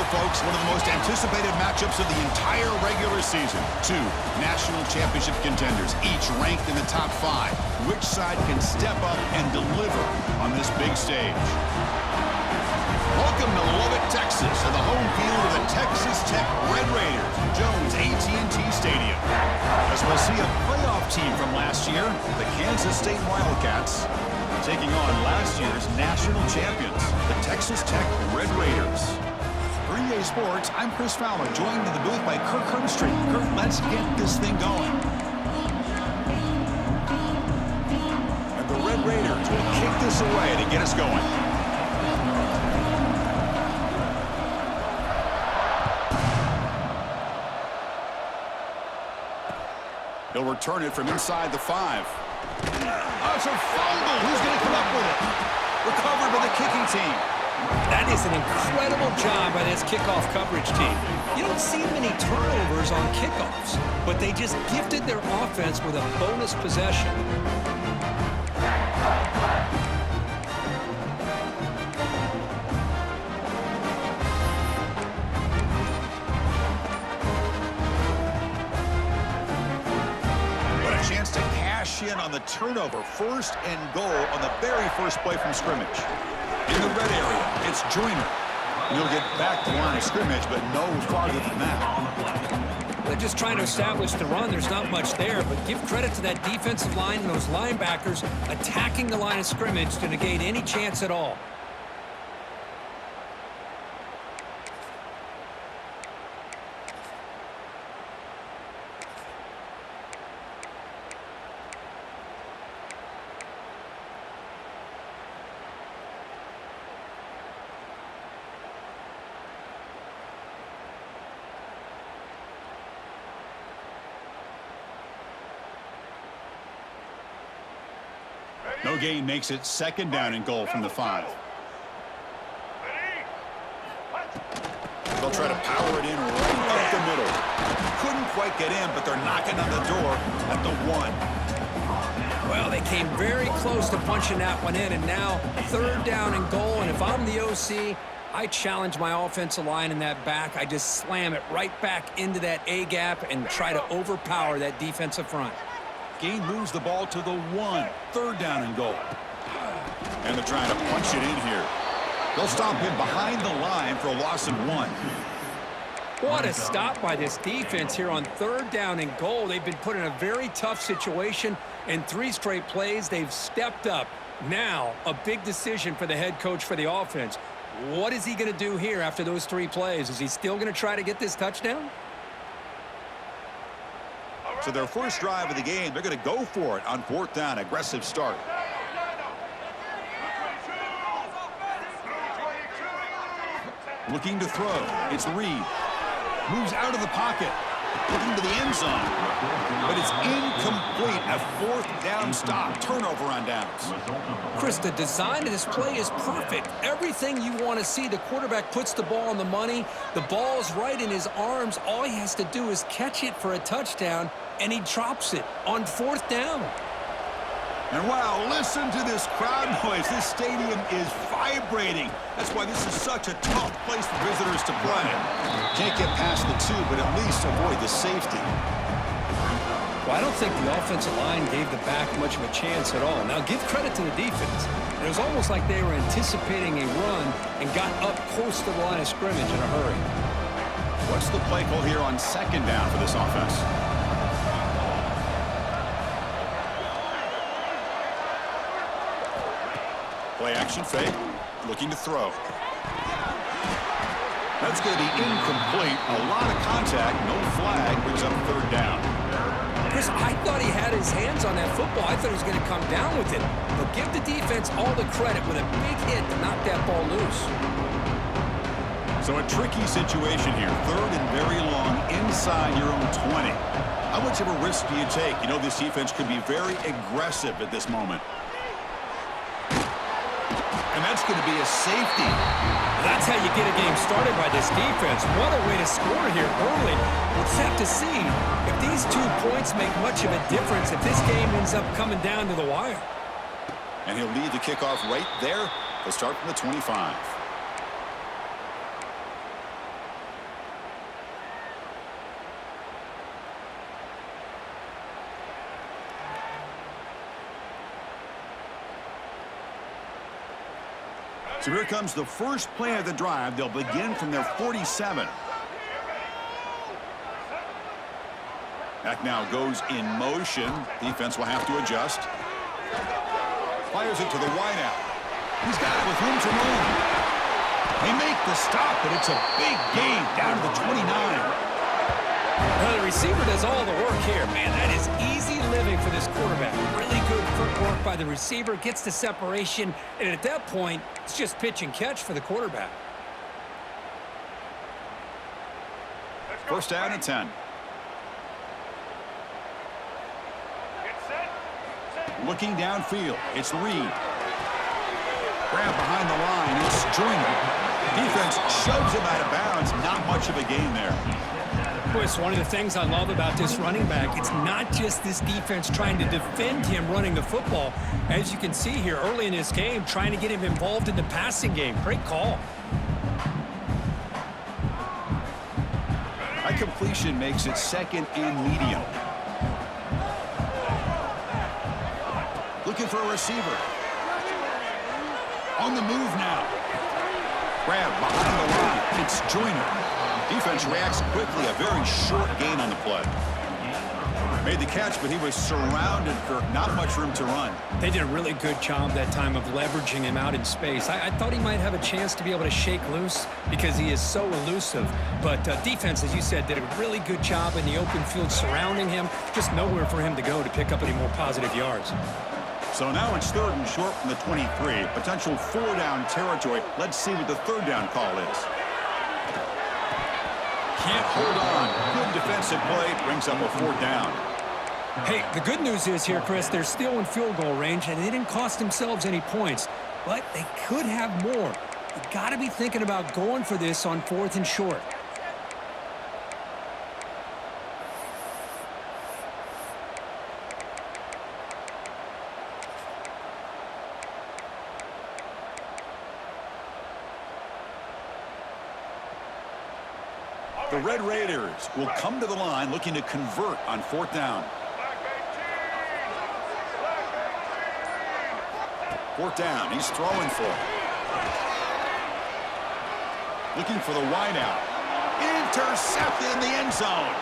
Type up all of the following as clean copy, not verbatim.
folks, one of the most anticipated matchups of the entire regular season. Two national championship contenders, each ranked in the top 5. Which side can step up and deliver on this big stage? Welcome to Lubbock, Texas, and the home field of the Texas Tech Red Raiders, Jones AT&T Stadium. As we'll see a playoff team from last year, the Kansas State Wildcats, taking on last year's national champions, the Texas Tech Red Raiders. For EA Sports, I'm Chris Fowler, joined in the booth by Kirk Herbstreit. Kirk, let's get this thing going. And the Red Raiders will kick this away to get us going. He'll return it from inside the 5. Oh, it's a fumble. Who's going to come up with it? Recovered by the kicking team. That is an incredible job by this kickoff coverage team. You don't see many turnovers on kickoffs, but they just gifted their offense with a bonus possession. Chance to cash in on the turnover. 1st and goal on the very first play from scrimmage. In the red area, it's Joyner. He'll get back to the line of scrimmage, but no farther than that. They're just trying to establish the run. There's not much there, but give credit to that defensive line and those linebackers attacking the line of scrimmage to negate any chance at all. No gain makes it 2nd down and goal from the 5. They'll try to power it in right up the middle. Couldn't quite get in, but they're knocking on the door at the 1. Well, they came very close to punching that one in, and now 3rd down and goal. And if I'm the OC, I challenge my offensive line in that back. I just slam it right back into that A-gap and try to overpower that defensive front. Gain moves the ball to the 1. 3rd down and goal. And they're trying to punch it in here. They'll stop him behind the line for a loss of 1. What a stop by this defense here on 3rd down and goal. They've been put in a very tough situation. In 3 straight plays, they've stepped up. Now, a big decision for the head coach for the offense. What is he going to do here after those 3 plays? Is he still going to try to get this touchdown? So their first drive of the game, they're going to go for it on 4th down. Aggressive start. Looking to throw. It's Reed. Moves out of the pocket. Looking to the end zone. But it's incomplete. A 4th down stop. Turnover on downs. Chris, the design of this play is perfect. Everything you want to see. The quarterback puts the ball on the money. The ball's right in his arms. All he has to do is catch it for a touchdown, and he drops it on 4th down. And wow, listen to this crowd noise. This stadium is vibrating. That's why this is such a tough place for visitors to play. Can't get past the 2, but at least avoid the safety. Well, I don't think the offensive line gave the back much of a chance at all. Now, give credit to the defense. It was almost like they were anticipating a run and got up close to the line of scrimmage in a hurry. What's the play call here on 2nd down for this offense? Play action fake, looking to throw. That's going to be incomplete. A lot of contact, no flag, brings up 3rd down. Chris, I thought he had his hands on that football. I thought he was going to come down with it. But give the defense all the credit with a big hit to knock that ball loose. So a tricky situation here. 3rd and very long inside your own 20. How much of a risk do you take? You know, this defense could be very aggressive at this moment. And that's going to be a safety. That's how you get a game started by this defense. What a way to score here early. We'll just have to see if these 2 points make much of a difference, if this game ends up coming down to the wire. And he'll lead the kickoff right there. They'll start from the 25. So here comes the first play of the drive. They'll begin from their 47. Back now goes in motion. Defense will have to adjust. Fires it to the wideout. He's got it with room to roam. They make the stop, but it's a big gain down to the 29. Well, the receiver does all the work here, man. That is easy living for this quarterback. Really good footwork by the receiver, gets the separation, and at that point, it's just pitch and catch for the quarterback. First down and 10. Looking downfield, it's Reed. Grab behind the line, it's Joyner. Defense shoves him out of bounds. Not much of a gain there. Boy, it's one of the things I love about this running back. It's not just this defense trying to defend him running the football. As you can see here early in this game, trying to get him involved in the passing game. Great call. A completion makes it second and medium. Looking for a receiver. On the move now. Grab behind the line. It's Joyner. Defense reacts quickly. A very short gain on the play. Made the catch, but he was surrounded, Kirk. Not much room to run. They did a really good job that time of leveraging him out in space. I thought he might have a chance to be able to shake loose because he is so elusive. But defense, as you said, did a really good job in the open field surrounding him. Just nowhere for him to go to pick up any more positive yards. So now it's third and short from the 23. Potential four-down territory. Let's see what the third down call is. Can't hold on. Good defensive play. Brings up a fourth down. Hey, the good news is here, Chris, they're still in field goal range, and they didn't cost themselves any points. But they could have more. You got to be thinking about going for this on fourth and short. The Red Raiders will come to the line looking to convert on fourth down. Fourth down, he's throwing for it. Looking for the wideout. Intercepted in the end zone.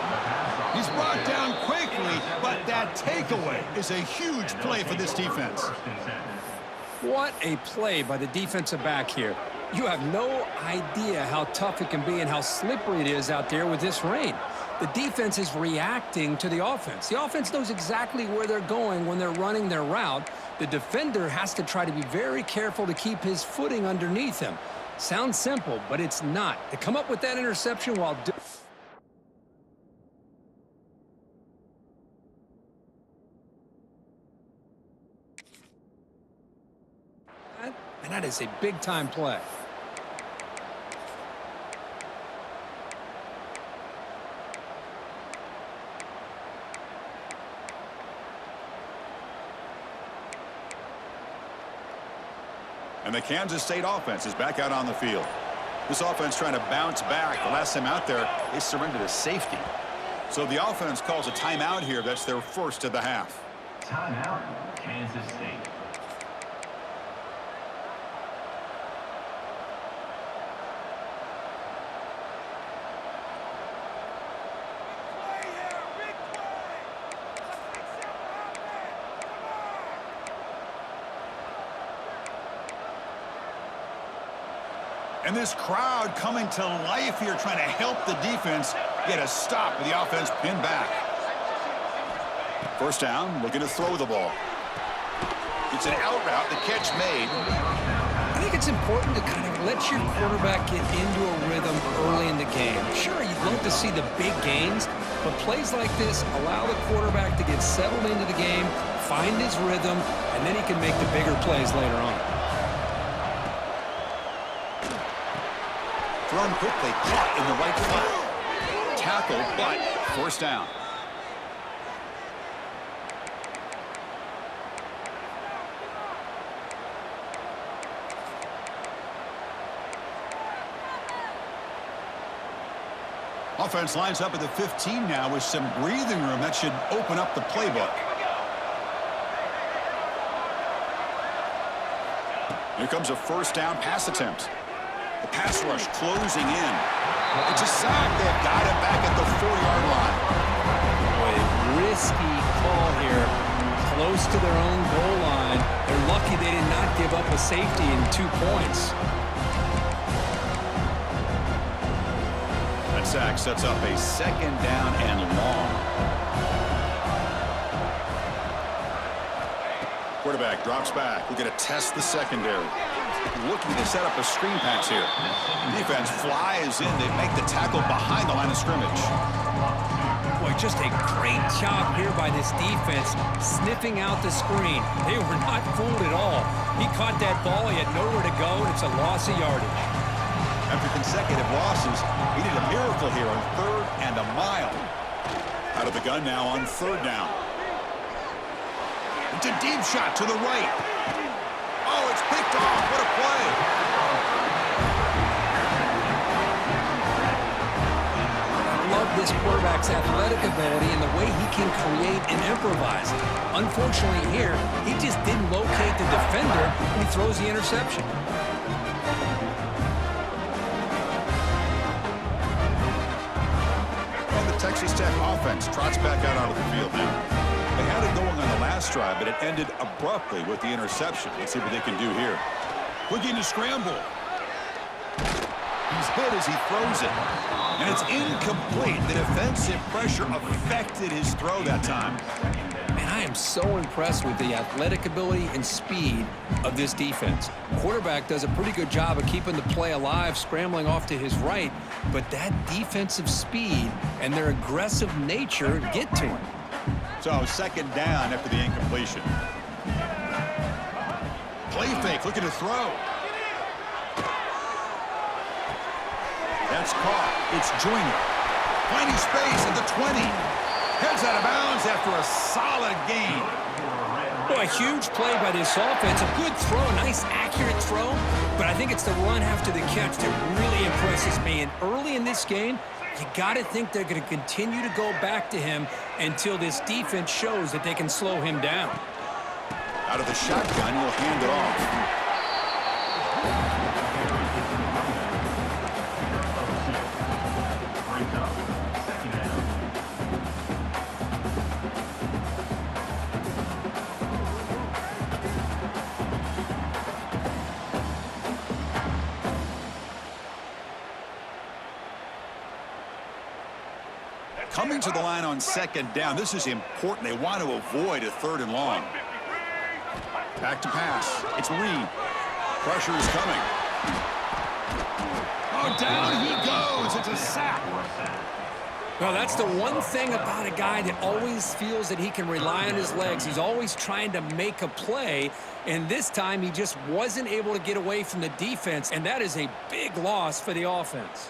He's brought down quickly, but that takeaway is a huge play for this defense. What a play by the defensive back here. You have no idea how tough it can be and how slippery it is out there with this rain. The defense is reacting to the offense. The offense knows exactly where they're going when they're running their route. The defender has to try to be very careful to keep his footing underneath him. Sounds simple, but it's not. To come up with that interception while and that is a big-time play. And the Kansas State offense is back out on the field. This offense trying to bounce back. The last time out there, they surrendered a safety. So the offense calls a timeout here. That's their first of the half. Timeout, Kansas State. And this crowd coming to life here, trying to help the defense get a stop with the offense pinned back. First down, looking to throw the ball. It's an out route, the catch made. I think it's important to kind of let your quarterback get into a rhythm early in the game. Sure, you'd love to see the big gains, but plays like this allow the quarterback to get settled into the game, find his rhythm, and then he can make the bigger plays later on. Thrown quickly, caught in the right flat. Tackled, but first down. Offense lines up at the 15 now with some breathing room. That should open up the playbook. Here comes a first down pass attempt. The pass rush closing in. It's a sack. They've got it back at the 4-yard line. Boy, risky call here. Close to their own goal line. They're lucky they did not give up a safety in 2 points. That sack sets up a second down and long. Quarterback drops back. We're going to test the secondary. Looking to set up a screen pass here. Defense flies in. They make the tackle behind the line of scrimmage. Boy, just a great job here by this defense, sniffing out the screen. They were not fooled at all. He caught that ball. He had nowhere to go, and it's a loss of yardage. After consecutive losses, he did a miracle here on 3rd and a mile. Out of the gun now on 3rd down. It's a deep shot to the right. Oh, it's picked off. What a play. I love this quarterback's athletic ability and the way he can create and improvise. Unfortunately here, he just didn't locate the defender and he throws the interception. And the Texas Tech offense trots back out onto the field now. They had it going on the last drive, but it ended abruptly with the interception. Let's see what they can do here. Looking to scramble. He's hit as he throws it. And it's incomplete. The defensive pressure affected his throw that time. Man, I am so impressed with the athletic ability and speed of this defense. Quarterback does a pretty good job of keeping the play alive, scrambling off to his right, but that defensive speed and their aggressive nature get to him. So second down after the incompletion. Play fake, looking to throw. That's caught. It's Joyner. Finding space at the 20. Heads out of bounds after a solid gain. Boy, a huge play by this offense. A good throw, a nice accurate throw, but I think it's the run after the catch that really impresses me. And early in this game, you got to think they're going to continue to go back to him until this defense shows that they can slow him down. Out of the shotgun, he'll hand it off. Coming to the line on second down. This is important. They want to avoid a 3rd and long. Back to pass. It's Reed. Pressure is coming. Oh, down he goes. It's a sack. Well, that's the one thing about a guy that always feels that he can rely on his legs. He's always trying to make a play, and this time he just wasn't able to get away from the defense, and that is a big loss for the offense.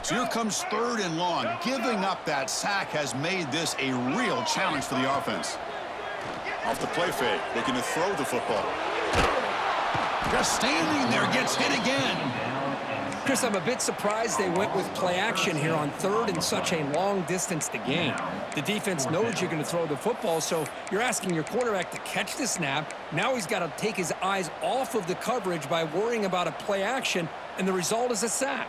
So here comes 3rd and long. Giving up that sack has made this a real challenge for the offense. Off the play fake, looking to throw the football. Just standing there, gets hit again. Chris, I'm a bit surprised they went with play action here on 3rd and such a long distance to gain. The defense knows you're going to throw the football, so you're asking your quarterback to catch the snap. Now he's got to take his eyes off of the coverage by worrying about a play action, and the result is a sack.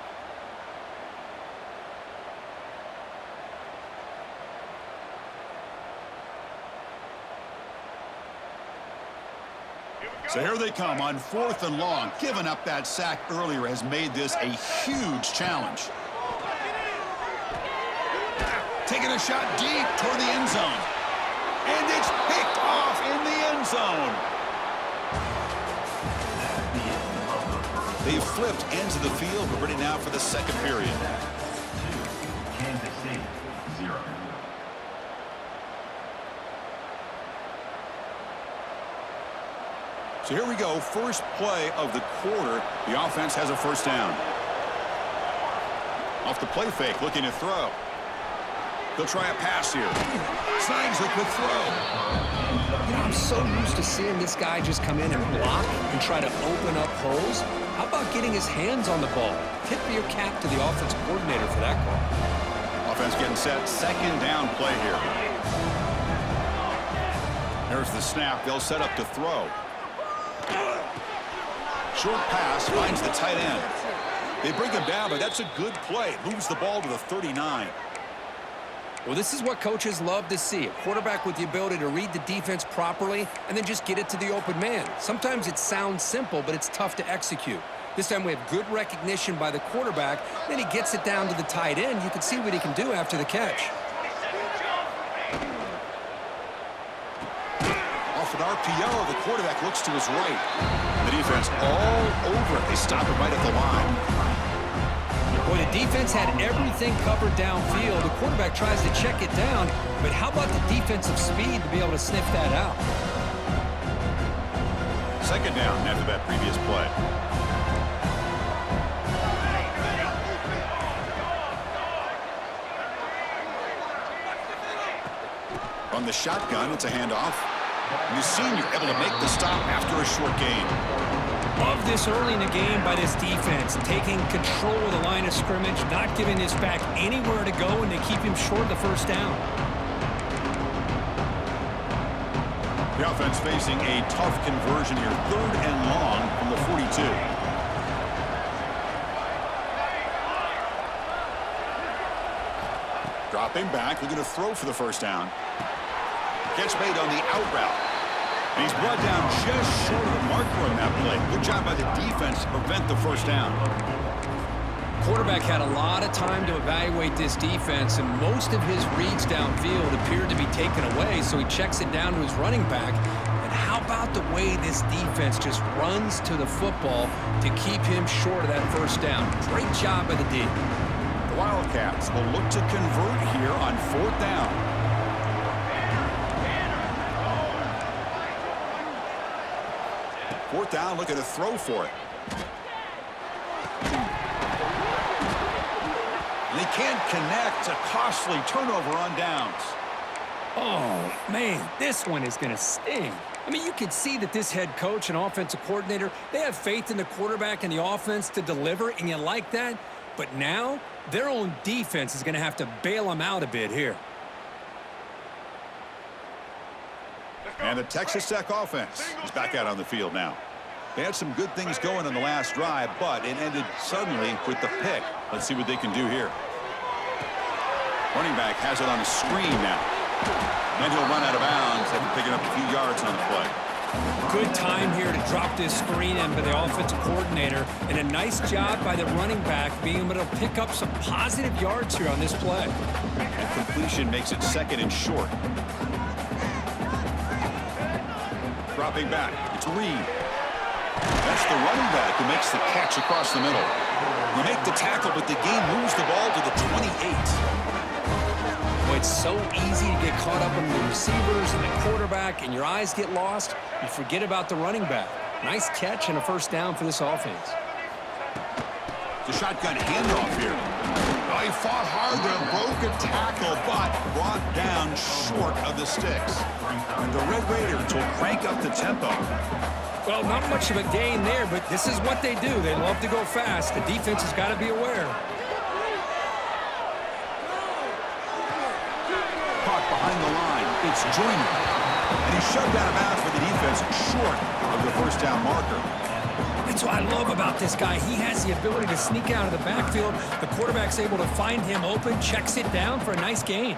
So here they come on 4th and long. Giving up that sack earlier has made this a huge challenge. Taking a shot deep toward the end zone. And it's picked off in the end zone. They've flipped ends of the field. We're ready now for the second period. Kansas State, 0. So here we go, first play of the quarter. The offense has a first down. Off the play fake, looking to throw. They'll try a pass here. Snags a quick throw. You know, I'm so used to seeing this guy just come in and block and try to open up holes. How about getting his hands on the ball? Tip your cap to the offensive coordinator for that call. Offense getting set, second down play here. There's the snap, they'll set up to throw. Short pass finds the tight end. They bring him down, but that's a good play. Moves the ball to the 39. Well, this is what coaches love to see. A quarterback with the ability to read the defense properly and then just get it to the open man. Sometimes it sounds simple, but it's tough to execute. This time we have good recognition by the quarterback. Then he gets it down to the tight end. You can see what he can do after the catch. Off an RPO, the quarterback looks to his right. The defense all over it. They stop him right at the line. Boy, the defense had everything covered downfield. The quarterback tries to check it down, but how about the defensive speed to be able to sniff that out? Second down after that previous play. From the shotgun, it's a handoff. And the senior able to make the stop after a short gain. Love this early in the game by this defense, taking control of the line of scrimmage, not giving this back anywhere to go, and they keep him short of the first down. The offense facing a tough conversion here. 3rd and long from the 42. Dropping back, looking to throw for the first down. Catch made on the out route. And he's brought down just short of the marker on that play. Good job by the defense to prevent the first down. Quarterback had a lot of time to evaluate this defense, and most of his reads downfield appeared to be taken away, so he checks it down to his running back. And how about the way this defense just runs to the football to keep him short of that first down? Great job by the D. The Wildcats will look to convert here on 4th down. Fourth down, looking to throw for it. And he can't connect. A costly turnover on downs. Oh, man, this one is going to sting. I mean, you can see that this head coach and offensive coordinator, they have faith in the quarterback and the offense to deliver, and you like that. But now, their own defense is going to have to bail them out a bit here. And the Texas Tech offense is back out on the field now. They had some good things going on the last drive, but it ended suddenly with the pick. Let's see what they can do here. Running back has it on a screen now. And he'll run out of bounds after picking up a few yards on the play. Good time here to drop this screen in by the offensive coordinator, and a nice job by the running back being able to pick up some positive yards here on this play. And completion makes it 2nd and short. Dropping back, it's Reed. That's the running back who makes the catch across the middle. You make the tackle, but the game moves the ball to the 28. Well, it's so easy to get caught up in the receivers and the quarterback, and your eyes get lost. You forget about the running back. Nice catch and a first down for this offense. The shotgun handoff here. Oh, he fought hard there, broke a tackle, but brought down short of the sticks. And the Red Raiders will crank up the tempo. Well, not much of a gain there, but this is what they do. They love to go fast. The defense has got to be aware. Caught behind the line. It's Joyner. And he's shoved out of bounds for the defense short of the first down marker. That's what I love about this guy. He has the ability to sneak out of the backfield. The quarterback's able to find him open, checks it down for a nice gain.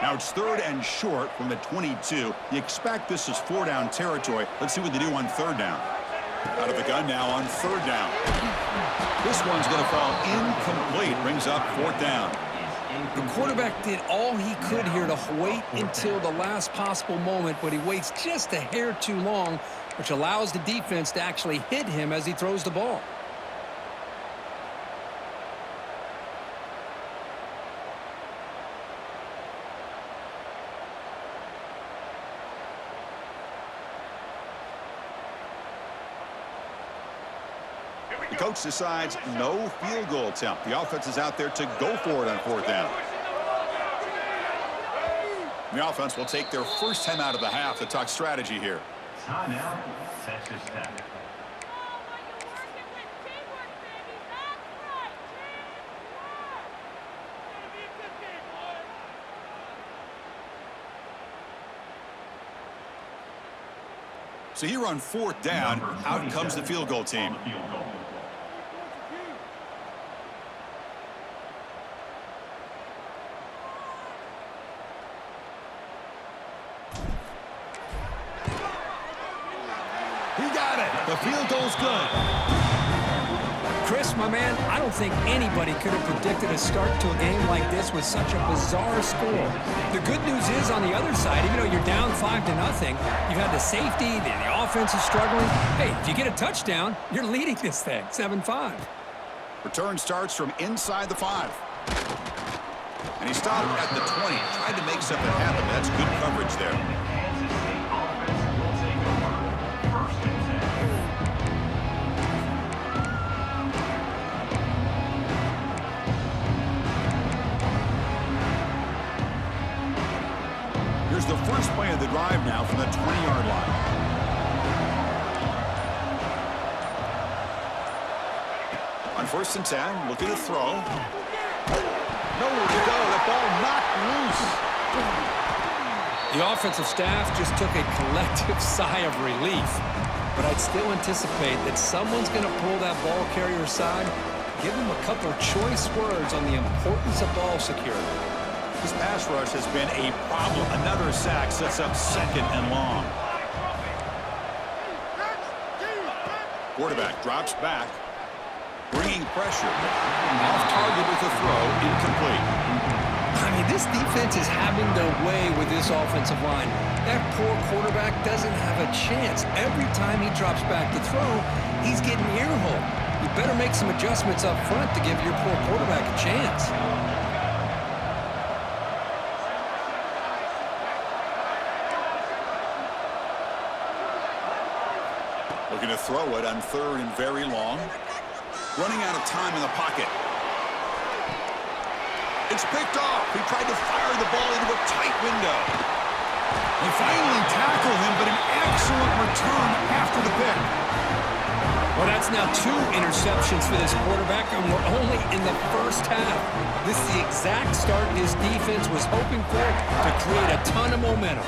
Now it's 3rd and short from the 22. You expect this is 4-down territory. Let's see what they do on 3rd down. Out of the gun now on 3rd down. This one's going to fall incomplete. Brings up 4th down. The quarterback did all he could here to wait until the last possible moment, but he waits just a hair too long, which allows the defense to actually hit him as he throws the ball. The coach decides no field goal attempt. The offense is out there to go for it on 4th down. The offense will take their first time out of the half to talk strategy here. Timeout, Texas Tech. So here on fourth down, out comes the field goal team. He got it. The field goal's good. Chris, my man, I don't think anybody could have predicted a start to a game like this with such a bizarre score. The good news is on the other side, even though you're down 5-0, you've had the safety, the offense is struggling. Hey, if you get a touchdown, you're leading this thing, 7-5. Return starts from inside the 5. And he stopped at the 20. Tried to make something happen. That's good coverage there. Here's the first play of the drive now from the 20-yard line. On 1st and 10, looking to throw. Nowhere to go. The ball knocked loose. The offensive staff just took a collective sigh of relief. But I'd still anticipate that someone's going to pull that ball carrier aside, give him a couple choice words on the importance of ball security. This pass rush has been a problem. Another sack sets up 2nd and long. Quarterback drops back, bringing pressure. Off target with the throw, incomplete. I mean, this defense is having their way with this offensive line. That poor quarterback doesn't have a chance. Every time he drops back to throw, he's getting earholed. You better make some adjustments up front to give your poor quarterback a chance. Looking to throw it on 3rd and very long. Running out of time in the pocket. It's picked off. He tried to fire the ball into a tight window. They finally tackle him, but an excellent return after the pick. Well, that's now 2 interceptions for this quarterback, and we're only in the first half. This is the exact start this defense was hoping for to create a ton of momentum.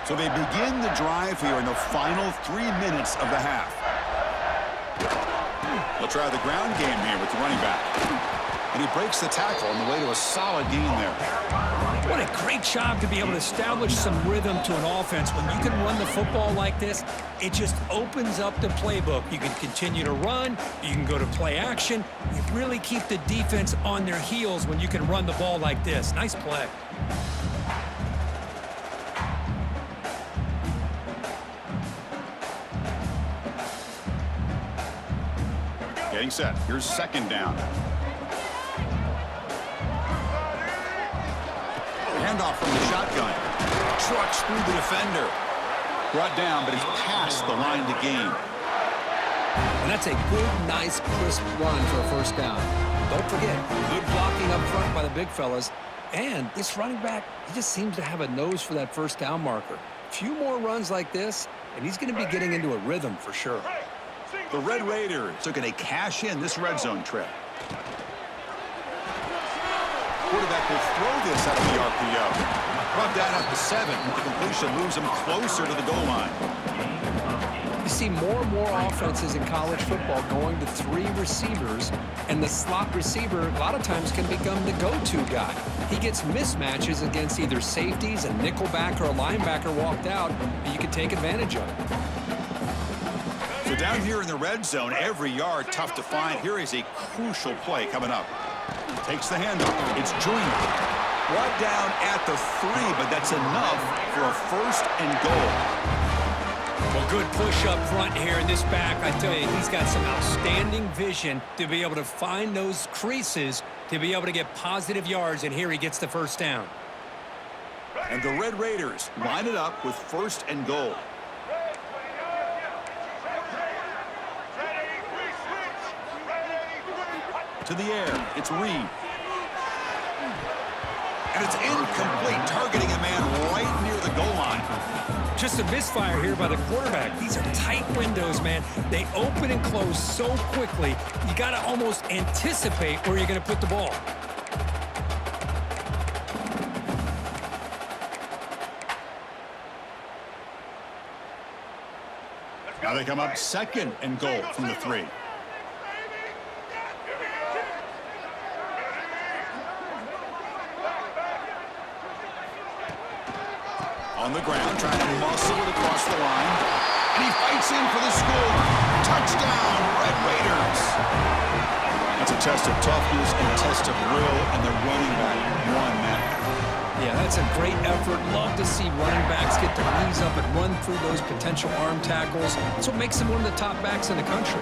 So they begin the drive here in the final 3 minutes of the half. They'll try the ground game here with the running back. And he breaks the tackle on the way to a solid gain there. What a great job to be able to establish some rhythm to an offense. When you can run the football like this, it just opens up the playbook. You can continue to run. You can go to play action. You really keep the defense on their heels when you can run the ball like this. Nice play. Getting set. Here's 2nd down. Handoff from the shotgun. Trucks through the defender. Brought down, but he's past the line to gain. And that's a good, nice, crisp run for a 1st down. Don't forget, good blocking up front by the big fellas. And this running back, he just seems to have a nose for that 1st down marker. A few more runs like this, and he's going to be getting into a rhythm for sure. The Red Raiders are going to cash in this red zone trip. Quarterback will throw this out of the RPO. Brought down at the 7. The completion moves him closer to the goal line. You see more and more offenses in college football going to 3 receivers, and the slot receiver a lot of times can become the go-to guy. He gets mismatches against either safeties, a nickelback, or a linebacker walked out, and you can take advantage of it. So down here in the red zone, every yard tough to find. Here is a crucial play coming up. Takes the handoff. It's Junior. Brought down at the 3, but that's enough for a 1st and goal. Well, good push up front here in this back. I tell you, he's got some outstanding vision to be able to find those creases to be able to get positive yards, and here he gets the 1st down. And the Red Raiders line it up with 1st and goal. To the air, it's Reed. And it's incomplete, targeting a man right near the goal line. Just a misfire here by the quarterback. These are tight windows, man. They open and close so quickly, you got to almost anticipate where you're going to put the ball. Now they come up second and goal from the 3. On the ground, trying to muscle it across the line. And he fights in for the score. Touchdown, Red Raiders. That's a test of toughness and a test of will, and the running back won that. Yeah, that's a great effort. Love to see running backs get their knees up and run through those potential arm tackles. That's what makes him one of the top backs in the country.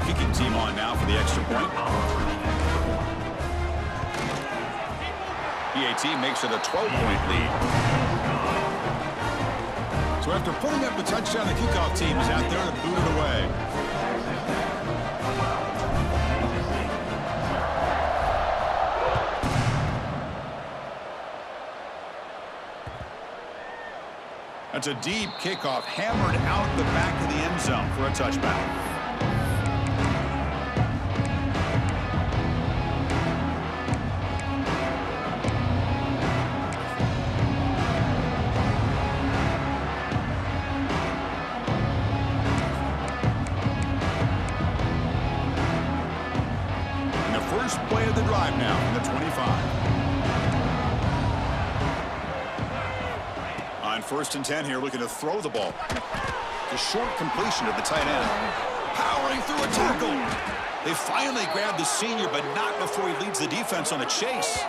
Kicking team on now for the extra point. PAT makes it a 12-point lead. So after putting up the touchdown, the kickoff team is out there to boot it away. That's a deep kickoff, hammered out the back of the end zone for a touchback. First play of the drive now from the 25. On 1st and 10 here, looking to throw the ball. The short completion of the tight end. Powering through a tackle. They finally grabbed the senior, but not before he leads the defense on a chase.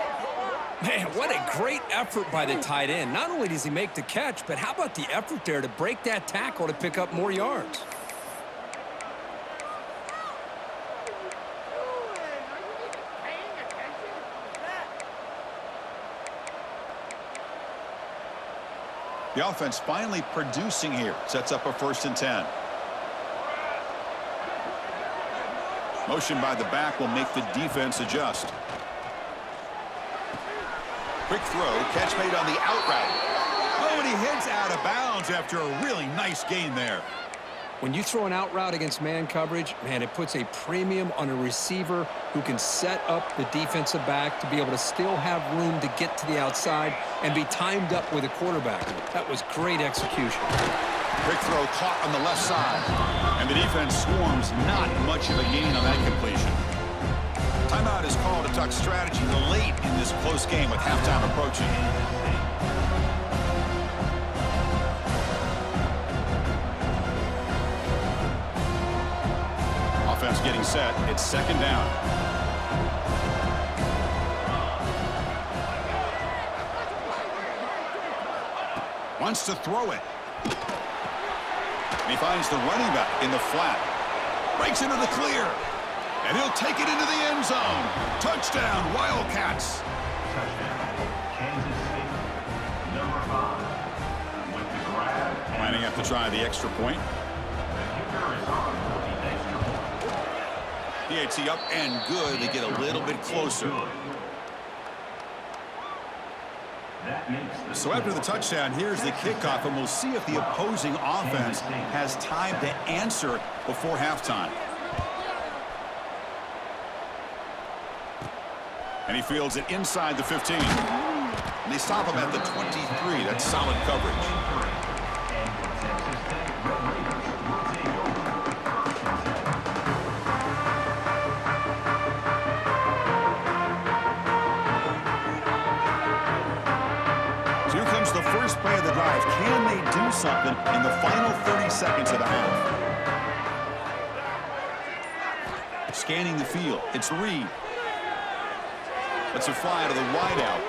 Man, what a great effort by the tight end. Not only does he make the catch, but how about the effort there to break that tackle to pick up more yards? The offense finally producing here. Sets up a 1st and 10. Motion by the back will make the defense adjust. Quick throw, catch made on the out route. Oh, and he hits out of bounds after a really nice gain there. When you throw an out route against man coverage, man, it puts a premium on a receiver who can set up the defensive back to be able to still have room to get to the outside and be timed up with a quarterback. That was great execution. Quick throw caught on the left side. And the defense swarms, not much of a gain on that completion. Timeout is called to talk strategy late in this close game with halftime approaching. Offense getting set. It's 2nd down. Wants to throw it. And he finds the running back in the flat. Breaks into the clear. And he'll take it into the end zone. Touchdown, Wildcats. Kansas City, number 5, with the grab. Lining up to try the extra point. PAT up and good. They get a little bit closer. So after the touchdown, here's the kickoff, and we'll see if the opposing offense has time to answer before halftime. And he fields it inside the 15. And they stop him at the 23. That's solid coverage. So here comes the first play of the drive. Can they do something in the final 30 seconds of the half? Scanning the field. It's Reed. That's a fly to the wideout.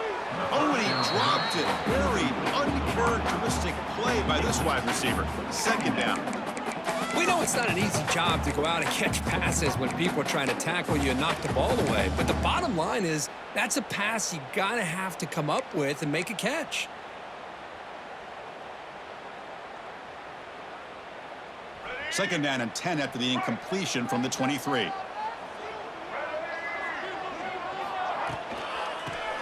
Oh, and he dropped it. Very uncharacteristic play by this wide receiver. 2nd down. We know it's not an easy job to go out and catch passes when people are trying to tackle you and knock the ball away. But the bottom line is that's a pass you gotta have to come up with and make a catch. Second down and 10 after the incompletion from the 23.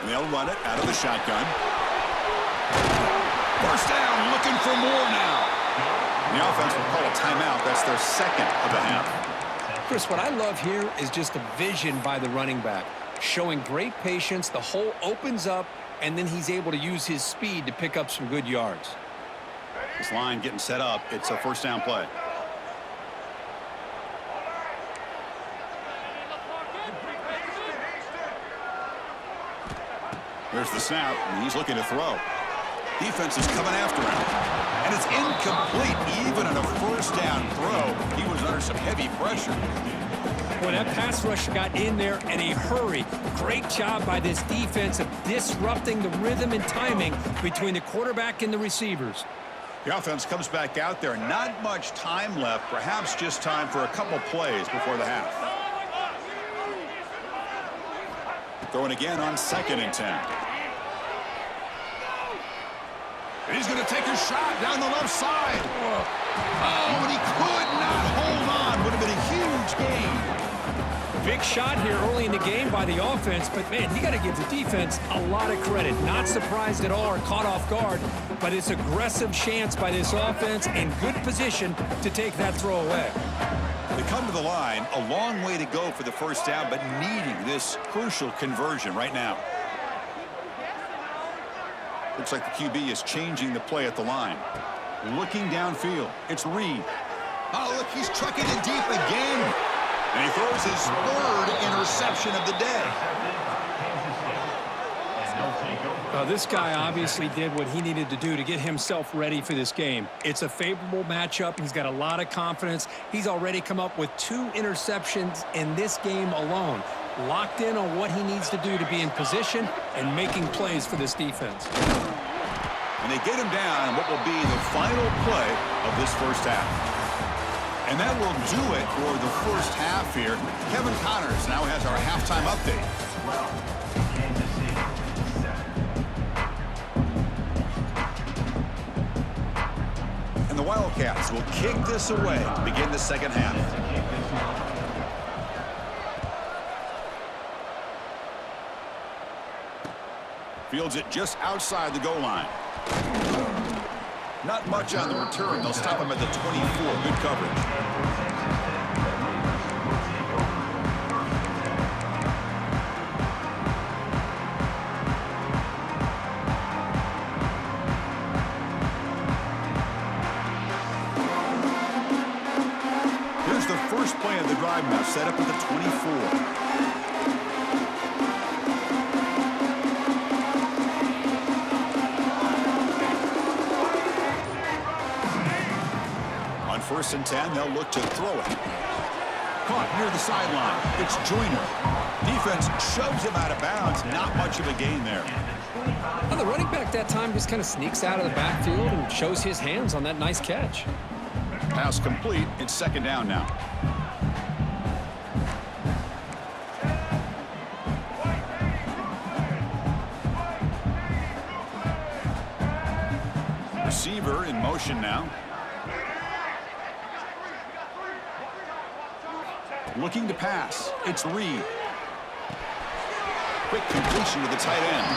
And they'll run it out of the shotgun. First down, looking for more now. The offense will call a timeout. That's their second of the half. Chris, what I love here is just the vision by the running back. Showing great patience, the hole opens up, and then he's able to use his speed to pick up some good yards. This line getting set up. It's a first down play. Here's the snap, and he's looking to throw. Defense is coming after him. And it's incomplete. Even on a first down throw, he was under some heavy pressure. Well, that pass rush got in there in a hurry. Great job by this defense of disrupting the rhythm and timing between the quarterback and the receivers. The offense comes back out there. Not much time left. Perhaps just time for a couple plays before the half. Throwing again on 2nd and 10. He's going to take a shot down the left side. Oh, and he could not hold on. Would have been a huge gain. Big shot here early in the game by the offense, but, man, you got to give the defense a lot of credit. Not surprised at all or caught off guard, but it's aggressive chance by this offense and good position to take that throw away. They come to the line, a long way to go for the first down, but needing this crucial conversion right now. Looks like the QB is changing the play at the line. Looking downfield, it's Reed. Oh, look, he's trucking it deep again. And he throws his 3rd interception of the day. This guy obviously did what he needed to do to get himself ready for this game. It's a favorable matchup. He's got a lot of confidence. He's already come up with 2 interceptions in this game alone. Locked in on what he needs to do to be in position and making plays for this defense. And they get him down in what will be the final play of this first half. And that will do it for the first half here. Kevin Connors now has our halftime update. And the Wildcats will kick this away to begin the second half. Fields it just outside the goal line. Not much on the return. They'll stop him at the 24. Good coverage. Here's the first play of the drive now, set up at the 24. On 1st and 10, they'll look to throw it. Caught near the sideline. It's Joyner. Defense shoves him out of bounds. Not much of a gain there. Well, the running back that time just kind of sneaks out of the backfield and shows his hands on that nice catch. Pass complete. It's 2nd down now. Receiver in motion now. Looking to pass. It's Reed. Quick completion to the tight end.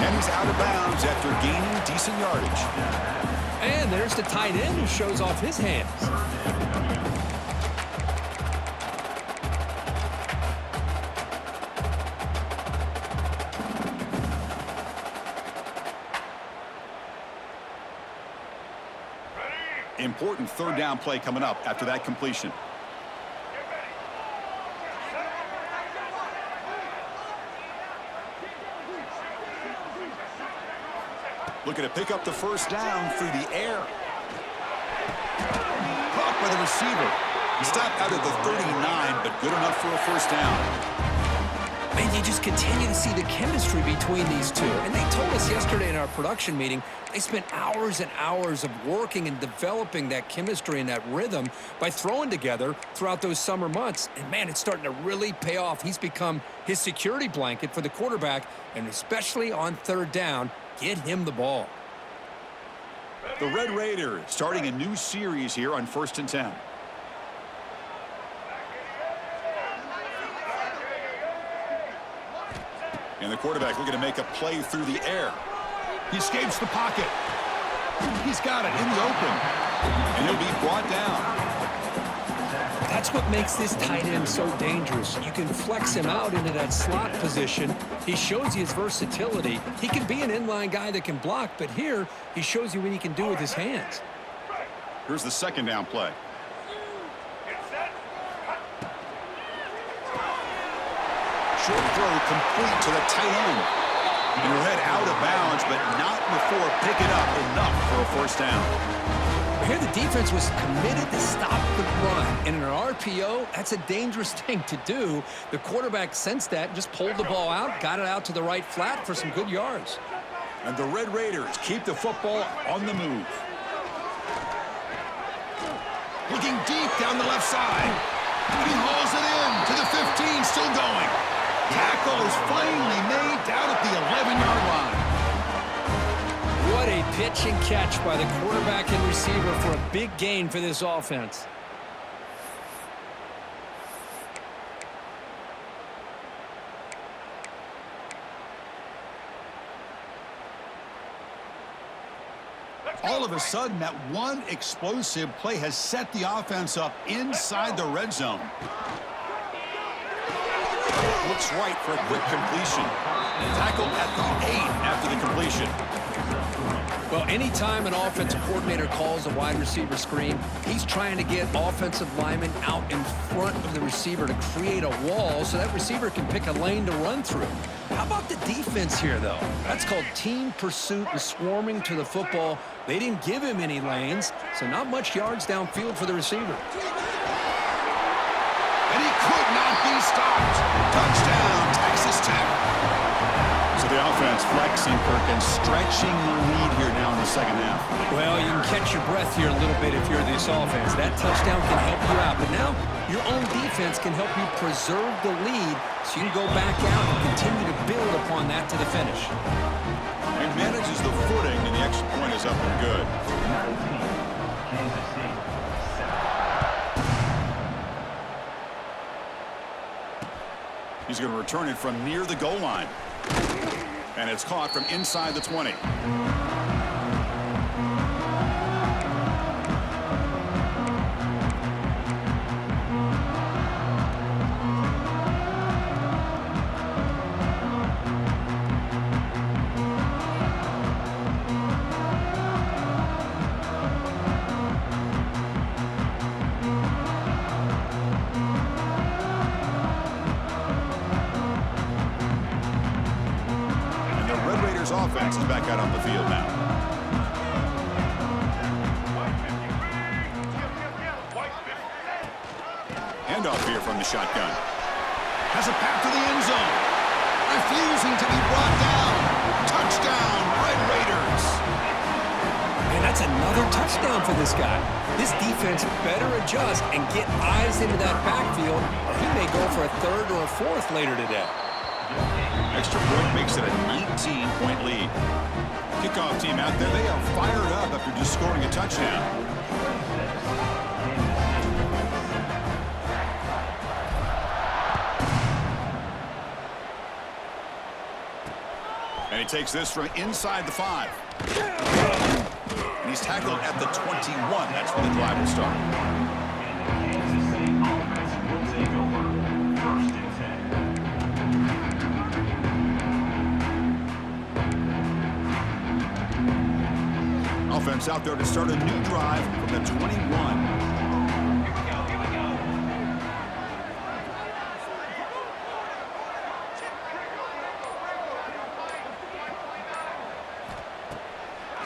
And he's out of bounds after gaining decent yardage. And there's the tight end who shows off his hands. Important 3rd down play coming up after that completion. Looking to pick up the first down through the air. Caught by the receiver. Stopped out at the 39, but good enough for a first down. Man, you just continue to see the chemistry between these two. And they told us yesterday in our production meeting, they spent hours and hours of working and developing that chemistry and that rhythm by throwing together throughout those summer months. And, man, it's starting to really pay off. He's become his security blanket for the quarterback, and especially on 3rd down, get him the ball. The Red Raiders starting a new series here on 1st and 10. And the quarterback looking to make a play through the air. He escapes the pocket. He's got it in the open. And he'll be brought down. That's what makes this tight end so dangerous. You can flex him out into that slot position. He shows you his versatility. He can be an inline guy that can block, but here he shows you what he can do with his hands. Here's the second down play. Short throw complete to the tight end. And he'll head out of bounds, but not before picking up enough for a first down. Here the defense was committed to stop the run. And in an RPO, that's a dangerous thing to do. The quarterback sensed that and just pulled the ball out, got it out to the right flat for some good yards. And the Red Raiders keep the football on the move. Looking deep down the left side. He hauls it in to the 15, still going. Tackle is finally made down at the 11-yard line. What a pitch and catch by the quarterback and receiver for a big gain for this offense. All of a sudden, that one explosive play has set the offense up inside the red zone. Looks right for a quick completion. Tackled at the 8 after the completion. Well, anytime an offensive coordinator calls a wide receiver screen, he's trying to get offensive linemen out in front of the receiver to create a wall so that receiver can pick a lane to run through. How about the defense here, though? That's called team pursuit and swarming to the football. They didn't give him any lanes, so not much yards downfield for the receiver. And he could not be stopped. Touchdown, Texas Tech. So the offense flexing, Kirk, and stretching the lead here now in the second half. Well, you can catch your breath here a little bit if you're this offense. That touchdown can help you out, but now your own defense can help you preserve the lead so you can go back out and continue to build upon that to the finish. And manages the footing, and the extra point is up and good. He's going to return it from near the goal line. And it's caught from inside the 20. Offense is back out on the field now. Handoff here from the shotgun. Has a path to the end zone. Refusing to be brought down. Touchdown, Red Raiders. And that's another touchdown for this guy. This defense better adjust and get eyes into that backfield, or he may go for a third or a fourth later today. Extra point makes it a 19-point lead. Kickoff team out there, they are fired up after just scoring a touchdown. And he takes this from inside the 5. And he's tackled at the 21. That's where the drive will start. Offense out there to start a new drive from the 21.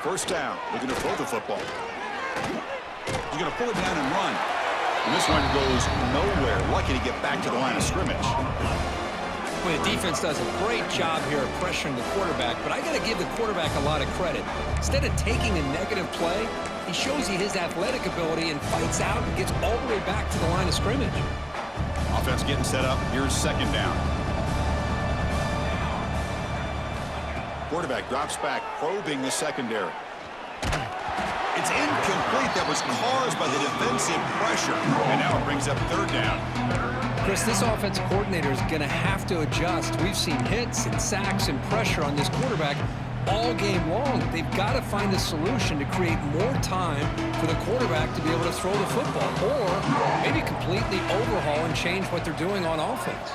First down, looking to throw the football. He's going to pull it down and run. And this one goes nowhere. Lucky to get back to the line of scrimmage. Well, the defense does a great job here of pressuring the quarterback, but I got to give the quarterback a lot of credit. Instead of taking a negative play, he shows you his athletic ability and fights out and gets all the way back to the line of scrimmage. Offense getting set up. Here's second down. Quarterback drops back, probing the secondary. It's incomplete. That was caused by the defensive pressure. And now it brings up third down. Chris, this offensive coordinator is going to have to adjust. We've seen hits and sacks and pressure on this quarterback, all game long. They've got to find a solution to create more time for the quarterback to be able to throw the football, or maybe completely overhaul and change what they're doing on offense.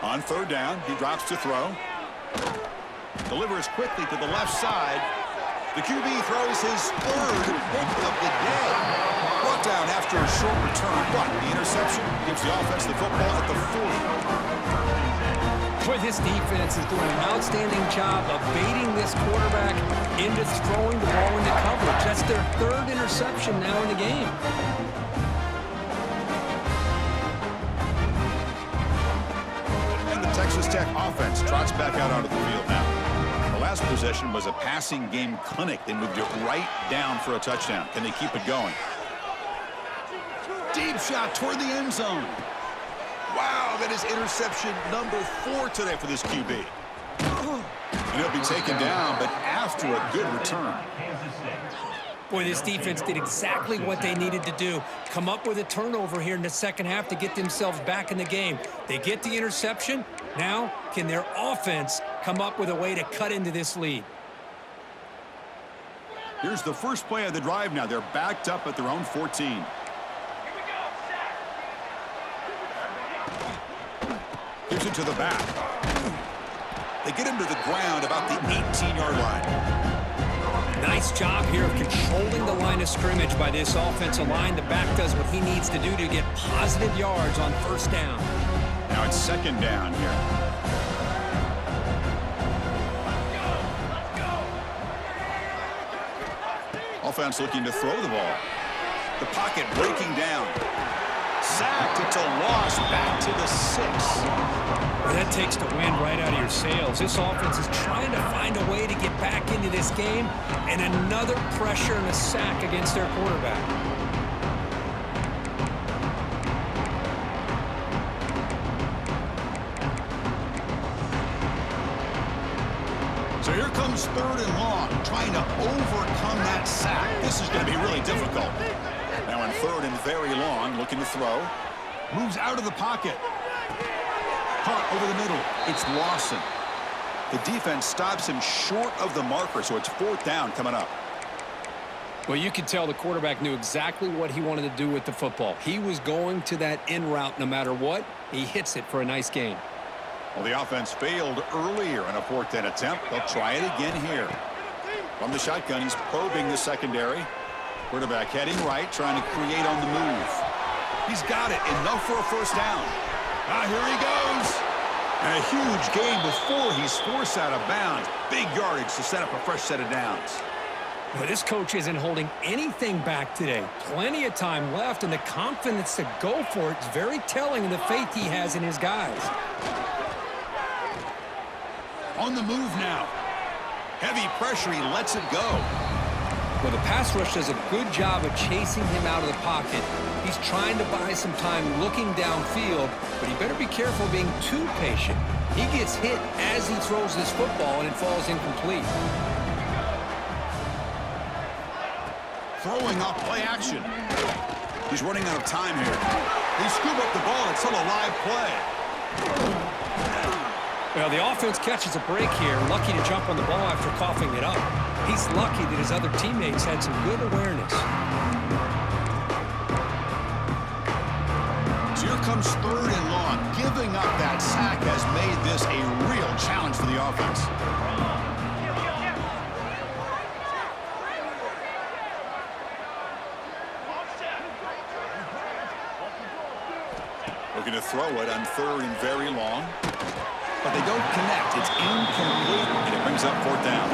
On third down, he drops to throw. Delivers quickly to the left side. The QB throws his third pick of the day. Brought down after a short return, but the interception gives the offense the football at the 40. Boy, this defense is doing an outstanding job of baiting this quarterback into throwing the ball into coverage. That's their third interception now in the game. And the Texas Tech offense trots back out onto the field now. The last possession was a passing game clinic. They moved it right down for a touchdown. Can they keep it going? Deep shot toward the end zone. Wow, that is interception number 4 today for this QB. And he'll be taken down, but after a good return. Boy, this defense did exactly what they needed to do. Come up with a turnover here in the second half to get themselves back in the game. They get the interception. Now, can their offense come up with a way to cut into this lead? Here's the first play of the drive now. They're backed up at their own 14. Gives it to the back. They get him to the ground about the 18-yard line. Nice job here of controlling the line of scrimmage by this offensive line. The back does what he needs to do to get positive yards on first down. Now it's second down here. Offense looking to throw the ball. The pocket breaking down. Sacked. It's a loss back to the 6. Well, that takes the wind right out of your sails. This offense is trying to find a way to get back into this game, and another pressure and a sack against their quarterback. So here comes third and long, trying to overcome that sack. This is going to be really difficult. Now in third and very long, looking to throw. Moves out of the pocket. Caught over the middle. It's Lawson. The defense stops him short of the marker, so it's fourth down coming up. Well, you could tell the quarterback knew exactly what he wanted to do with the football. He was going to that in route no matter what. He hits it for a nice gain. Well, the offense failed earlier in a fourth down attempt. They'll try it again here. From the shotgun, he's probing the secondary. Quarterback heading right, trying to create on the move. He's got it. Enough for a first down. Here he goes. And a huge gain before he's forced out of bounds. Big yardage to set up a fresh set of downs. Well, this coach isn't holding anything back today. Plenty of time left, and the confidence to go for it is very telling of the faith he has in his guys. On the move now. Heavy pressure. He lets it go. Well, the pass rush does a good job of chasing him out of the pocket. He's trying to buy some time looking downfield, but he better be careful being too patient. He gets hit as he throws this football, and it falls incomplete. Throwing off play action. He's running out of time here. They scoop up the ball. It's still a live play. Well, the offense catches a break here, lucky to jump on the ball after coughing it up. He's lucky that his other teammates had some good awareness. So here comes third and long. Giving up that sack has made this a real challenge for the offense. Looking to throw it on third and very long. But they don't connect. It's incomplete, and it brings up fourth down.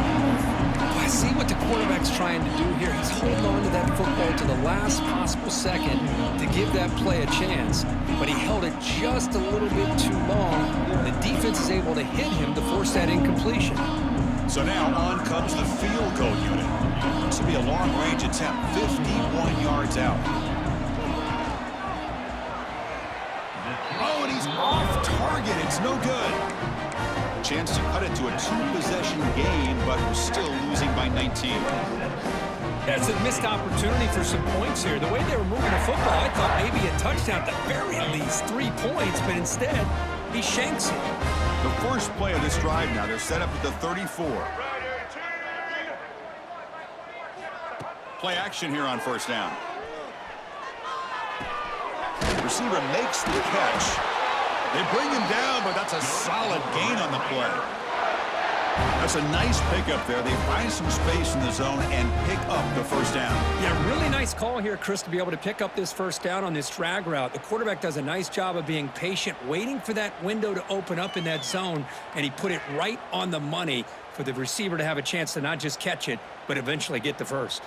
I see what the quarterback's trying to do here. He's holding on to that football to the last possible second to give that play a chance. But he held it just a little bit too long. The defense is able to hit him to force that incompletion. So now on comes the field goal unit. This will be a long-range attempt, 51 yards out. Oh, and he's off target. It's no good. Chance to cut it to a 2-possession game, but we're still losing by 19. That's a missed opportunity for some points here. The way they were moving the football, I thought maybe a touchdown, at the very least 3 points, but instead, he shanks it. The first play of this drive now, they're set up at the 34. Play action here on first down. Receiver makes the catch. They bring him down, but that's a solid gain on the play. That's a nice pickup there. They find some space in the zone and pick up the first down. Yeah, really nice call here, Chris, to be able to pick up this first down on this drag route. The quarterback does a nice job of being patient, waiting for that window to open up in that zone, and he put it right on the money for the receiver to have a chance to not just catch it, but eventually get the first.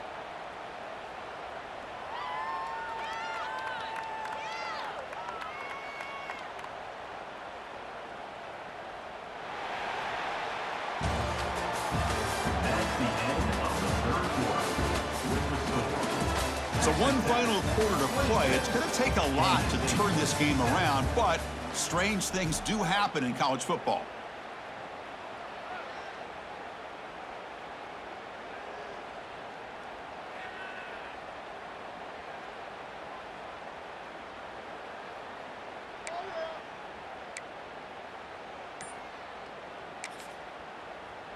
So one final quarter to play. It's going to take a lot to turn this game around, but strange things do happen in college football.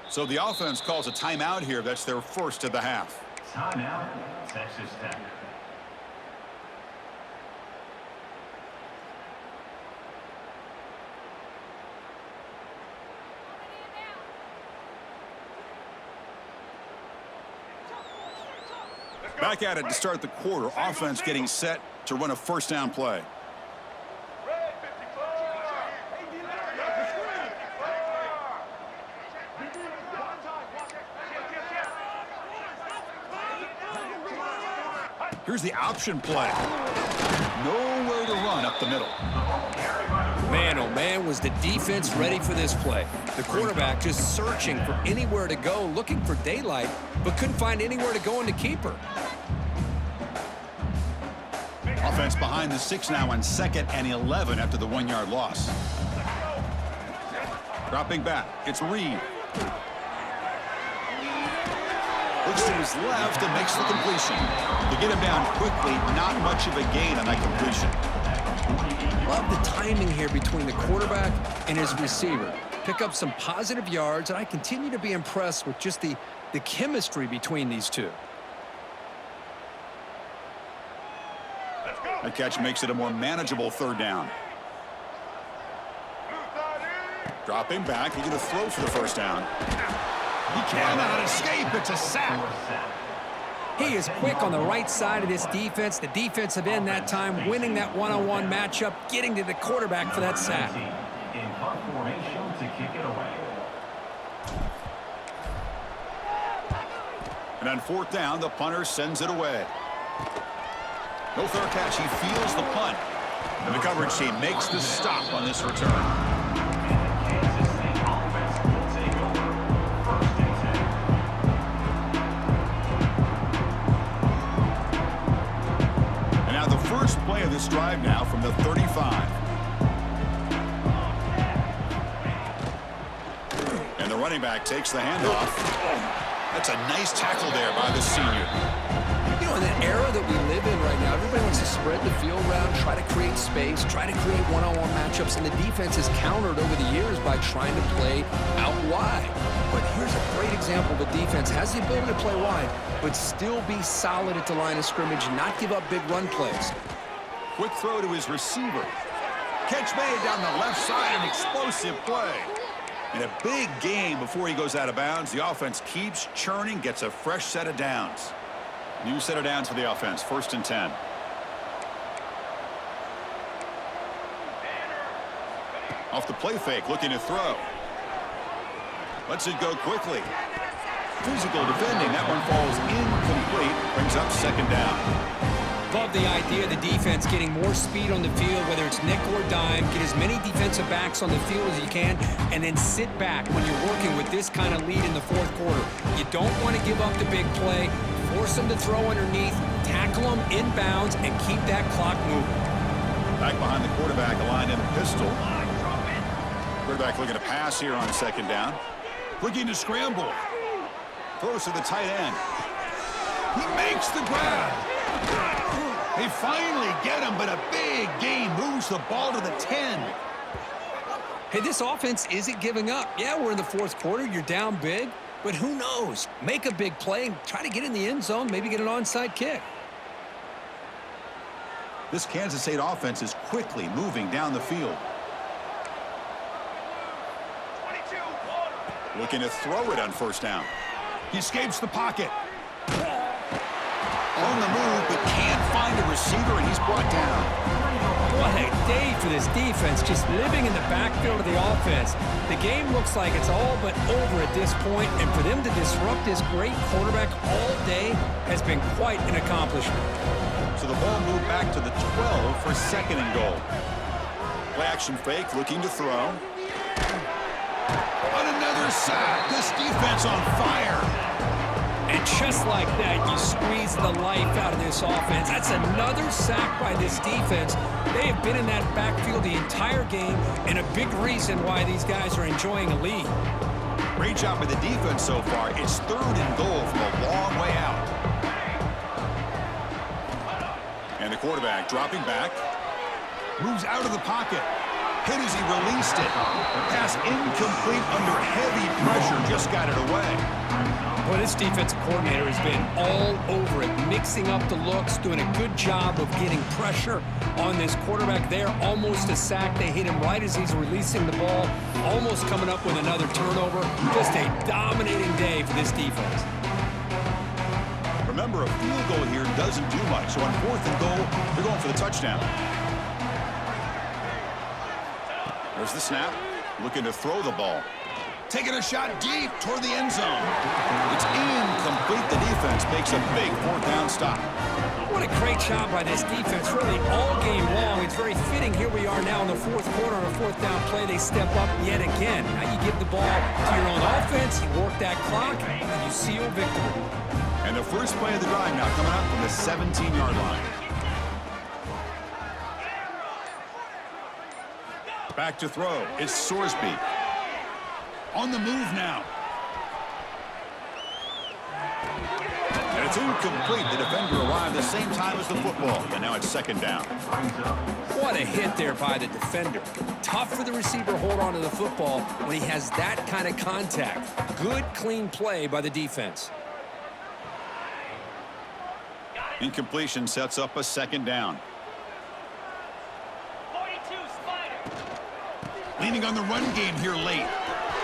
So the offense calls a timeout here. That's their first of the half. Timeout, Texas Tech. Back at it to start the quarter. Offense getting set to run a first down play. Here's the option play. Nowhere to run up the middle. Man, oh man, was the defense ready for this play. The quarterback just searching for anywhere to go, looking for daylight, but couldn't find anywhere to go in the keeper. Offense behind the 6 now on 2nd and 11 after the 1-yard loss. Dropping back, it's Reed. Looks to his left and makes the completion. To get him down quickly, not much of a gain on that completion. Love the timing here between the quarterback and his receiver. Pick up some positive yards, and I continue to be impressed with just the chemistry between these two. That catch makes it a more manageable third down. Dropping back, he's going to throw for the first down. He cannot escape. It's a sack. He is quick on the right side of this defense. The defensive end that time winning that one-on-one matchup, getting to the quarterback for that sack. In punt formation to kick it away. And on fourth down, the punter sends it away. No fair catch. He feels the punt. And the coverage team makes the stop on this return. First play of this drive now from the 35. And the running back takes the handoff. That's a nice tackle there by the senior. You know, in the era that we live in right now, everybody wants to spread the field around, try to create space, try to create one-on-one matchups, and the defense has countered over the years by trying to play out wide. But here's a great example. The defense has the ability to play wide, but still be solid at the line of scrimmage and not give up big run plays. Quick throw to his receiver. Catch made down the left side, an explosive play. And a big gain before he goes out of bounds. The offense keeps churning, gets a fresh set of downs. New set of downs for the offense, 1st and 10. Off the play fake, looking to throw. Lets it go quickly. Physical defending, that one falls incomplete. Brings up 2nd down. Love the idea of the defense getting more speed on the field, whether it's nickel or dime, get as many defensive backs on the field as you can, and then sit back when you're working with this kind of lead in the 4th quarter. You don't want to give up the big play, force them to throw underneath, tackle them inbounds, and keep that clock moving. Back behind the quarterback, aligned in a pistol. Quarterback looking to pass here on 2nd down. Looking to scramble. Throws to the tight end. He makes the grab. They finally get him, but a big gain moves the ball to the 10. Hey, this offense isn't giving up. Yeah, we're in the 4th quarter. You're down big. But who knows? Make a big play and try to get in the end zone, maybe get an onside kick. This Kansas State offense is quickly moving down the field. Looking to throw it on first down. He escapes the pocket. On the move, but can't find a receiver, and he's brought down. What a day for this defense, just living in the backfield of the offense. The game looks like it's all but over at this point, and for them to disrupt this great quarterback all day has been quite an accomplishment. So the ball moved back to the 12 for second and goal. Play action fake, looking to throw. On another sack, this defense on fire. And just like that, you squeeze the life out of this offense. That's another sack by this defense. They have been in that backfield the entire game, and a big reason why these guys are enjoying a lead. Great job by the defense so far. It's third and goal from a long way out. And the quarterback dropping back. Moves out of the pocket. Hit as he released it. Pass incomplete under heavy pressure. Just got it away. Well, this defensive coordinator has been all over it, mixing up the looks, doing a good job of getting pressure on this quarterback there. Almost a sack. They hit him right as he's releasing the ball, almost coming up with another turnover. Just a dominating day for this defense. Remember, a field goal here doesn't do much. So on fourth and goal, they're going for the touchdown. There's the snap. Looking to throw the ball. Taking a shot deep toward the end zone. It's incomplete. The defense makes a big fourth down stop. What a great job by this defense, really all game long. It's very fitting. Here we are now in the fourth quarter on a fourth down play. They step up yet again. Now you give the ball to your own offense, you work that clock, and you seal victory. And the first play of the drive now coming up from the 17-yard line. Back to throw. It's Sorsby. On the move now. And it's incomplete. The defender arrived the same time as the football. And now it's second down. What a hit there by the defender. Tough for the receiver to hold on to the football when he has that kind of contact. Good, clean play by the defense. Incompletion sets up a second down. Leaning on the run game here late.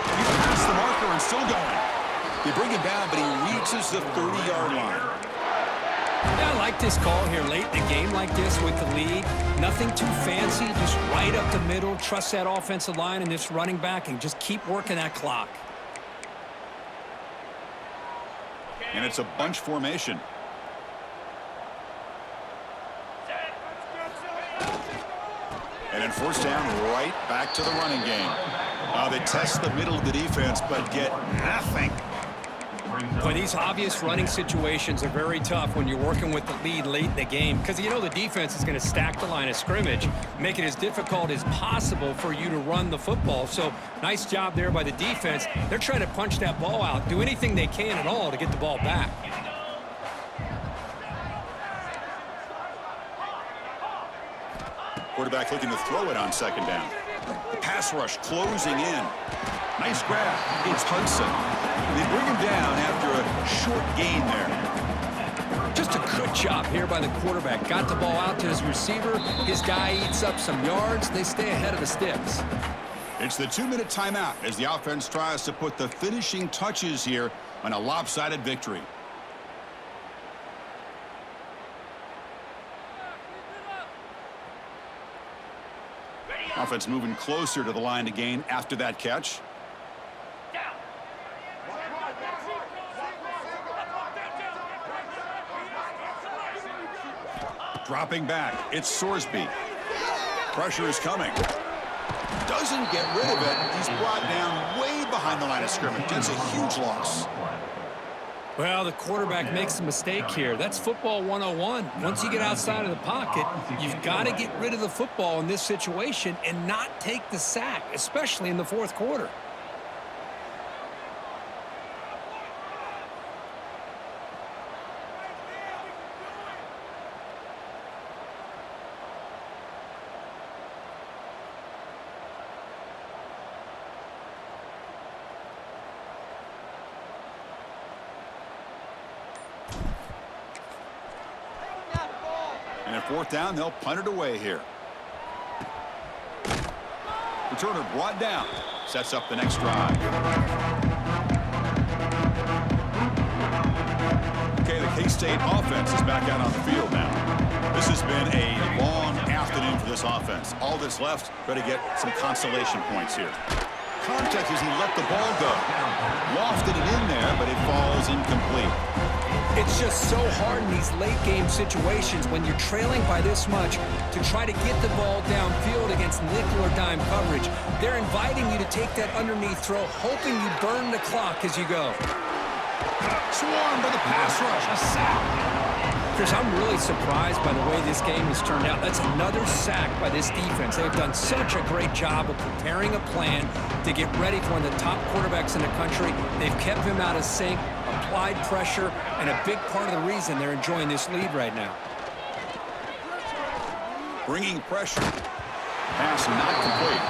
He's past the marker and still going. They bring him down, but he reaches the 30-yard line. Yeah, I like this call here late in the game like this with the lead. Nothing too fancy, just right up the middle. Trust that offensive line and this running back and just keep working that clock. And it's a bunch formation. And then first down, right back to the running game. They test the middle of the defense, but get nothing. Boy, these obvious running situations are very tough when you're working with the lead late in the game because you know the defense is going to stack the line of scrimmage, make it as difficult as possible for you to run the football. So nice job there by the defense. They're trying to punch that ball out, do anything they can at all to get the ball back. Quarterback looking to throw it on second down. Pass rush closing in. Nice grab. It's Hudson. They bring him down after a short gain there. Just a good job here by the quarterback. Got the ball out to his receiver. His guy eats up some yards. They stay ahead of the sticks. It's the 2-minute timeout as the offense tries to put the finishing touches here on a lopsided victory. Offense moving closer to the line to gain after that catch. Dropping back, it's Sorsby. Pressure is coming. Doesn't get rid of it. He's brought down way behind the line of scrimmage. That's a huge loss. Well, the quarterback makes a mistake here. That's football 101. Once you get outside of the pocket, you've got to get rid of the football in this situation and not take the sack, especially in the fourth quarter. And at fourth down, they'll punt it away here. Returner brought down. Sets up the next drive. Okay, the K-State offense is back out on the field now. This has been a long afternoon for this offense. All that's left, try to get some consolation points here. Contact as he let the ball go. Lofted it in there, but it falls incomplete. It's just so hard in these late-game situations when you're trailing by this much to try to get the ball downfield against nickel or dime coverage. They're inviting you to take that underneath throw, hoping you burn the clock as you go. Swarmed by the pass rush. A sack. Chris, I'm really surprised by the way this game has turned out. That's another sack by this defense. They've done such a great job of preparing a plan to get ready for one of the top quarterbacks in the country. They've kept him out of sync, applied pressure, and a big part of the reason they're enjoying this lead right now. Bringing pressure. Pass not complete.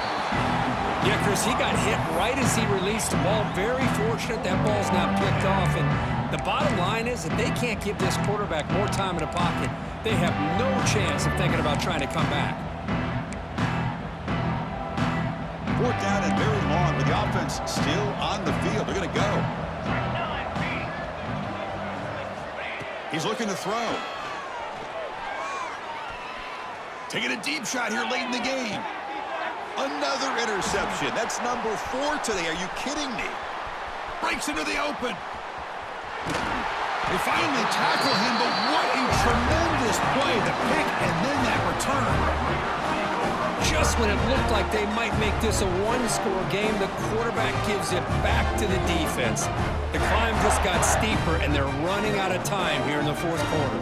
Yeah, Chris, he got hit right as he released the ball. Very fortunate that ball's not picked off. And the bottom line is that they can't give this quarterback more time in the pocket. They have no chance of thinking about trying to come back. Fourth down and very long, but the offense still on the field. They're going to go. He's looking to throw. Taking a deep shot here late in the game. Another interception. That's number 4 today. Are you kidding me? Breaks into the open. They finally tackle him, but what a tremendous play. The pick and then that return. Just when it looked like they might make this a one-score game, the quarterback gives it back to the defense. The climb just got steeper, and they're running out of time here in the fourth quarter.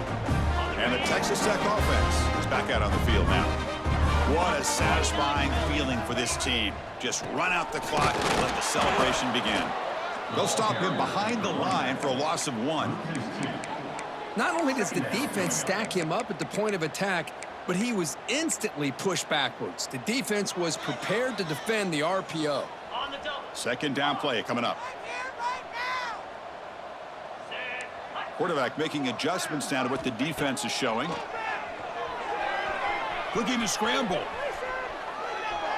And the Texas Tech offense is back out on the field now. What a satisfying feeling for this team. Just run out the clock and let the celebration begin. They'll stop him behind the line for a loss of 1. Not only does the defense stack him up at the point of attack, but he was instantly pushed backwards. The defense was prepared to defend the RPO. Second down play coming up. Quarterback making adjustments now to what the defense is showing. Looking to scramble.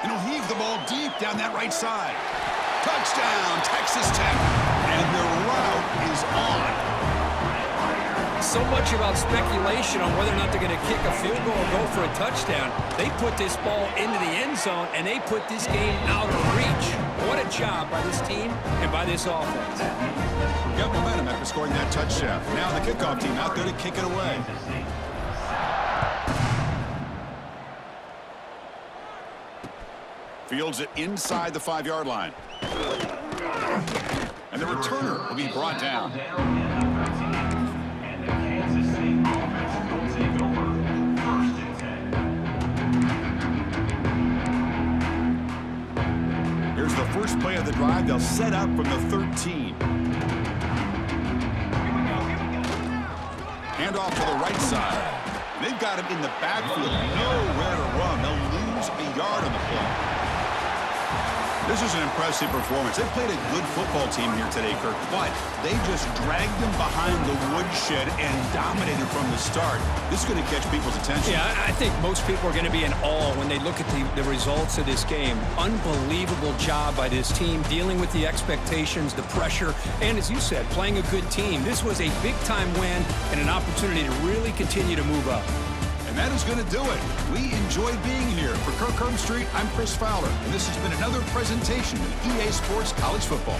And he'll heave the ball deep down that right side. Touchdown, Texas Tech. And the route is on. So much about speculation on whether or not they're going to kick a field goal or go for a touchdown. They put this ball into the end zone, and they put this game out of reach. What a job by this team and by this offense. Got momentum after scoring that touchdown. Now the kickoff team out there to kick it away. Fields it inside the 5-yard line. And the returner will be brought down. And the Kansas State offense will take over 1st and 10. Here's the first play of the drive. They'll set up from the 13. Hand off to the right side. They've got him in the backfield. Nowhere to run. They'll lose a yard on the play. This is an impressive performance. They played a good football team here today, Kirk, but they just dragged them behind the woodshed and dominated from the start. This is going to catch people's attention. Yeah, I think most people are going to be in awe when they look at the results of this game. Unbelievable job by this team, dealing with the expectations, the pressure, and as you said, playing a good team. This was a big-time win and an opportunity to really continue to move up. And that is going to do it. We enjoyed being here. For Kirk Street, I'm Chris Fowler, and this has been another presentation of EA Sports College Football.